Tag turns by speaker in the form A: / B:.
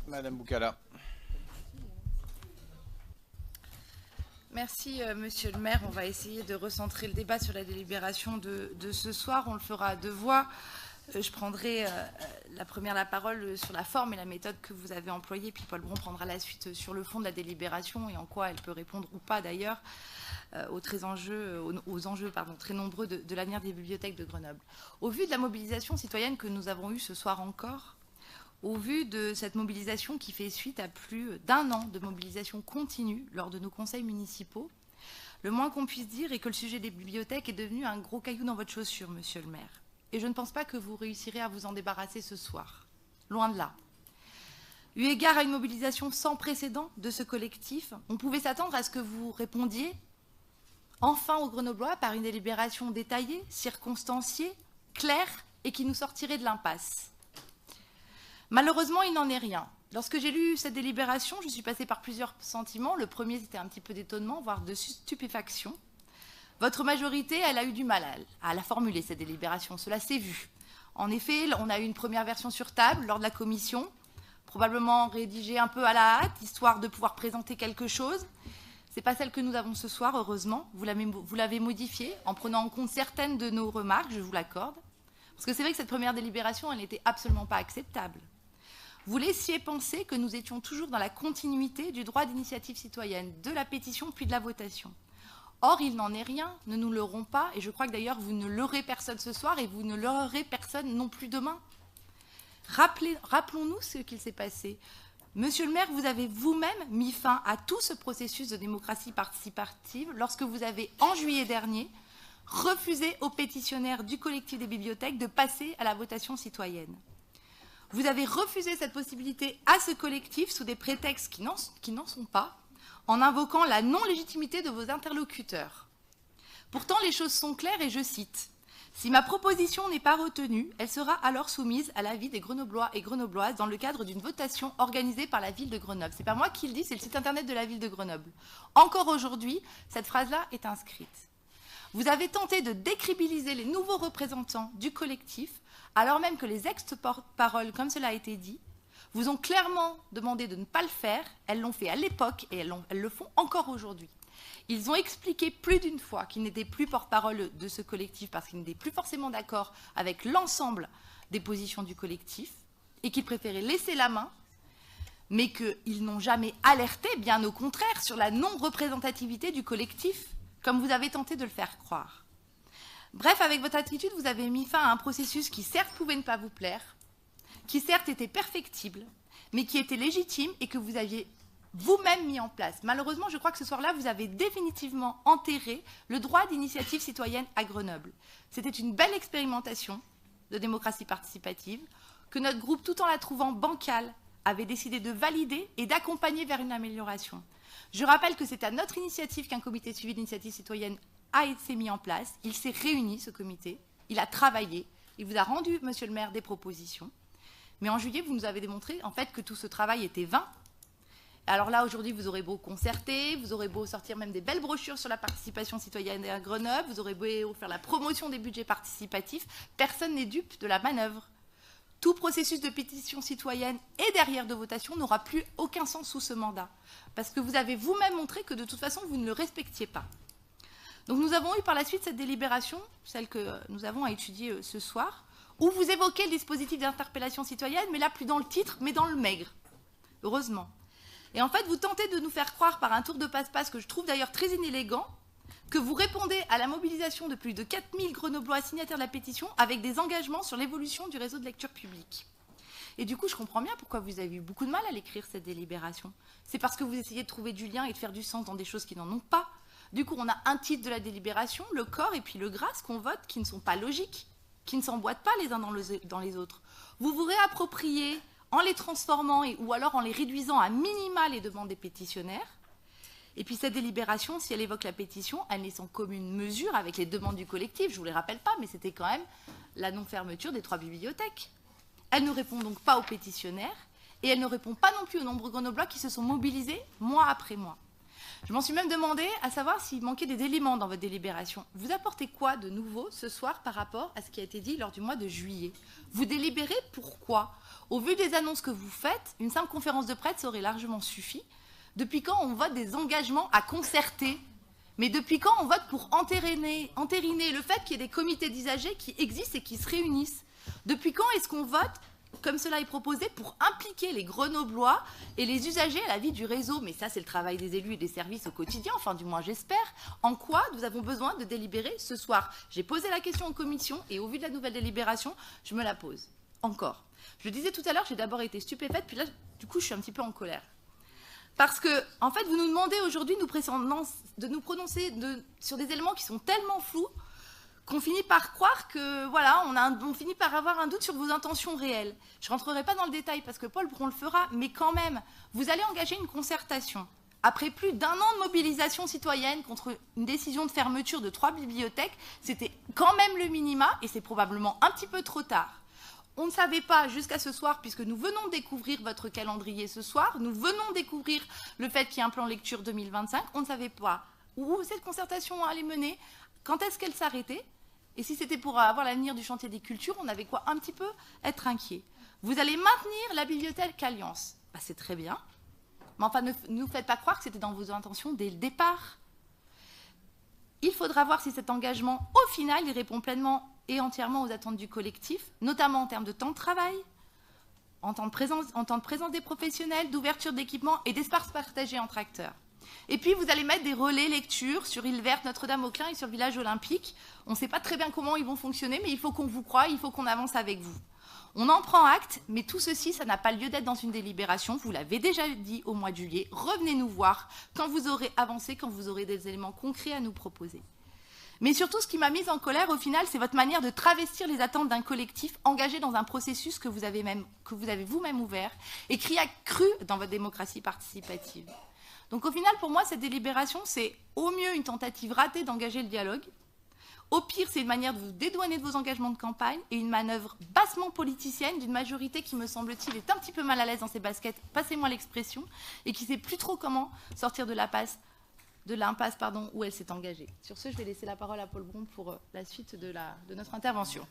A: Madame Boucala.
B: Merci, monsieur le maire. On va essayer de recentrer le débat sur la délibération de ce soir. On le fera à deux voix. Je prendrai la parole sur la forme et la méthode que vous avez employée, puis Paul Bron prendra la suite sur le fond de la délibération et en quoi elle peut répondre ou pas d'ailleurs aux enjeux très nombreux de l'avenir des bibliothèques de Grenoble. Au vu de la mobilisation citoyenne que nous avons eue ce soir encore, au vu de cette mobilisation qui fait suite à plus d'un an de mobilisation continue lors de nos conseils municipaux, le moins qu'on puisse dire est que le sujet des bibliothèques est devenu un gros caillou dans votre chaussure, monsieur le maire. Et je ne pense pas que vous réussirez à vous en débarrasser ce soir. Loin de là. Eu égard à une mobilisation sans précédent de ce collectif, on pouvait s'attendre à ce que vous répondiez enfin aux Grenoblois par une délibération détaillée, circonstanciée, claire et qui nous sortirait de l'impasse. Malheureusement, il n'en est rien. Lorsque j'ai lu cette délibération, je suis passée par plusieurs sentiments. Le premier, c'était un petit peu d'étonnement, voire de stupéfaction. Votre majorité, elle a eu du mal à la formuler, cette délibération. Cela s'est vu. En effet, on a eu une première version sur table lors de la commission, probablement rédigée un peu à la hâte, histoire de pouvoir présenter quelque chose. Ce n'est pas celle que nous avons ce soir, heureusement. Vous l'avez modifiée en prenant en compte certaines de nos remarques, je vous l'accorde. Parce que c'est vrai que cette première délibération, elle n'était absolument pas acceptable. Vous laissiez penser que nous étions toujours dans la continuité du droit d'initiative citoyenne, de la pétition puis de la votation. Or, il n'en est rien, ne nous leurrons pas, et je crois que d'ailleurs vous ne leurrez personne ce soir et vous ne leurrez personne non plus demain. Rappelons-nous ce qu'il s'est passé. Monsieur le maire, vous avez vous-même mis fin à tout ce processus de démocratie participative lorsque vous avez, en juillet dernier, refusé aux pétitionnaires du collectif des bibliothèques de passer à la votation citoyenne. Vous avez refusé cette possibilité à ce collectif sous des prétextes qui n'en sont pas, en invoquant la non-légitimité de vos interlocuteurs. Pourtant, les choses sont claires et je cite « Si ma proposition n'est pas retenue, elle sera alors soumise à l'avis des Grenoblois et Grenobloises dans le cadre d'une votation organisée par la ville de Grenoble. » Ce n'est pas moi qui le dis, c'est le site internet de la ville de Grenoble. Encore aujourd'hui, cette phrase-là est inscrite. Vous avez tenté de décrédibiliser les nouveaux représentants du collectif, alors même que les ex-porte-paroles, comme cela a été dit, vous ont clairement demandé de ne pas le faire. Elles l'ont fait à l'époque et elles le font encore aujourd'hui. Ils ont expliqué plus d'une fois qu'ils n'étaient plus porte-parole de ce collectif parce qu'ils n'étaient plus forcément d'accord avec l'ensemble des positions du collectif et qu'ils préféraient laisser la main, mais qu'ils n'ont jamais alerté, bien au contraire, sur la non-représentativité du collectif, comme vous avez tenté de le faire croire. Bref, avec votre attitude, vous avez mis fin à un processus qui certes pouvait ne pas vous plaire, qui certes était perfectible, mais qui était légitime et que vous aviez vous-même mis en place. Malheureusement, je crois que ce soir-là, vous avez définitivement enterré le droit d'initiative citoyenne à Grenoble. C'était une belle expérimentation de démocratie participative que notre groupe, tout en la trouvant bancale, avait décidé de valider et d'accompagner vers une amélioration. Je rappelle que c'est à notre initiative qu'un comité de suivi d'initiative citoyenne a été mis en place. Il s'est réuni, ce comité, il a travaillé, il vous a rendu, monsieur le maire, des propositions. Mais en juillet, vous nous avez démontré en fait que tout ce travail était vain. Alors là, aujourd'hui, vous aurez beau concerter, vous aurez beau sortir même des belles brochures sur la participation citoyenne à Grenoble, vous aurez beau faire la promotion des budgets participatifs, personne n'est dupe de la manœuvre. Tout processus de pétition citoyenne et derrière de votation n'aura plus aucun sens sous ce mandat. Parce que vous avez vous-même montré que de toute façon, vous ne le respectiez pas. Donc nous avons eu par la suite cette délibération, celle que nous avons à étudier ce soir, où vous évoquez le dispositif d'interpellation citoyenne, mais là plus dans le titre, mais dans le maigre. Heureusement. Et en fait, vous tentez de nous faire croire par un tour de passe-passe, que je trouve d'ailleurs très inélégant, que vous répondez à la mobilisation de plus de 4000 Grenoblois signataires de la pétition avec des engagements sur l'évolution du réseau de lecture publique. Et du coup, je comprends bien pourquoi vous avez eu beaucoup de mal à l'écrire, cette délibération. C'est parce que vous essayez de trouver du lien et de faire du sens dans des choses qui n'en ont pas. Du coup, on a un titre de la délibération, le corps et puis le gras, ce qu'on vote, qui ne sont pas logiques, qui ne s'emboîtent pas les uns dans les autres. Vous vous réappropriez en les transformant ou alors en les réduisant à minima les demandes des pétitionnaires. Et puis cette délibération, si elle évoque la pétition, elle n'est sans commune mesure avec les demandes du collectif. Je ne vous les rappelle pas, mais c'était quand même la non-fermeture des 3 bibliothèques. Elle ne répond donc pas aux pétitionnaires et elle ne répond pas non plus aux nombreux Grenoblois qui se sont mobilisés mois après mois. Je m'en suis même demandé à savoir s'il manquait des éléments dans votre délibération. Vous apportez quoi de nouveau ce soir par rapport à ce qui a été dit lors du mois de juillet? Vous délibérez pourquoi? Au vu des annonces que vous faites, une simple conférence de presse aurait largement suffi. Depuis quand on vote des engagements à concerter? Mais depuis quand on vote pour entériner le fait qu'il y ait des comités d'usagers qui existent et qui se réunissent? Depuis quand est-ce qu'on vote, comme cela est proposé, pour impliquer les Grenoblois et les usagers à la vie du réseau? Mais ça, c'est le travail des élus et des services au quotidien, enfin du moins j'espère. En quoi nous avons besoin de délibérer ce soir? J'ai posé la question en commission et au vu de la nouvelle délibération, je me la pose encore. Je le disais tout à l'heure, j'ai d'abord été stupéfaite, puis là, du coup, je suis un petit peu en colère. Parce que, en fait, vous nous demandez aujourd'hui de nous prononcer sur des éléments qui sont tellement flous qu'on finit par croire que, voilà, on finit par avoir un doute sur vos intentions réelles. Je ne rentrerai pas dans le détail parce que Paul Bron le fera, mais quand même, vous allez engager une concertation. Après plus d'1 an de mobilisation citoyenne contre une décision de fermeture de 3 bibliothèques, c'était quand même le minima et c'est probablement un petit peu trop tard. On ne savait pas jusqu'à ce soir, puisque nous venons de découvrir votre calendrier ce soir, nous venons de découvrir le fait qu'il y a un plan lecture 2025, on ne savait pas où cette concertation allait mener, quand est-ce qu'elle s'arrêtait, et si c'était pour avoir l'avenir du chantier des cultures, on avait quoi un petit peu être inquiet. Vous allez maintenir la bibliothèque Alliance, bah, c'est très bien, mais enfin ne nous faites pas croire que c'était dans vos intentions dès le départ. Il faudra voir si cet engagement, au final, il répond pleinement et entièrement aux attentes du collectif, notamment en termes de temps de travail, en temps de présence des professionnels, d'ouverture d'équipements et d'espaces partagés entre acteurs. Et puis, vous allez mettre des relais lecture sur Île Verte, Notre-Dame-aux-Clins et sur le village olympique. On ne sait pas très bien comment ils vont fonctionner, mais il faut qu'on vous croie, il faut qu'on avance avec vous. On en prend acte, mais tout ceci, ça n'a pas lieu d'être dans une délibération. Vous l'avez déjà dit au mois de juillet. Revenez nous voir quand vous aurez avancé, quand vous aurez des éléments concrets à nous proposer. Mais surtout, ce qui m'a mise en colère, au final, c'est votre manière de travestir les attentes d'un collectif engagé dans un processus que vous avez vous-même ouvert et qui a cru dans votre démocratie participative. Donc au final, pour moi, cette délibération, c'est au mieux une tentative ratée d'engager le dialogue. Au pire, c'est une manière de vous dédouaner de vos engagements de campagne et une manœuvre bassement politicienne d'une majorité qui, me semble-t-il, est un petit peu mal à l'aise dans ses baskets, passez-moi l'expression, et qui ne sait plus trop comment sortir de l'impasse où elle s'est engagée. Sur ce, je vais laisser la parole à Paul Bron pour la suite de notre intervention.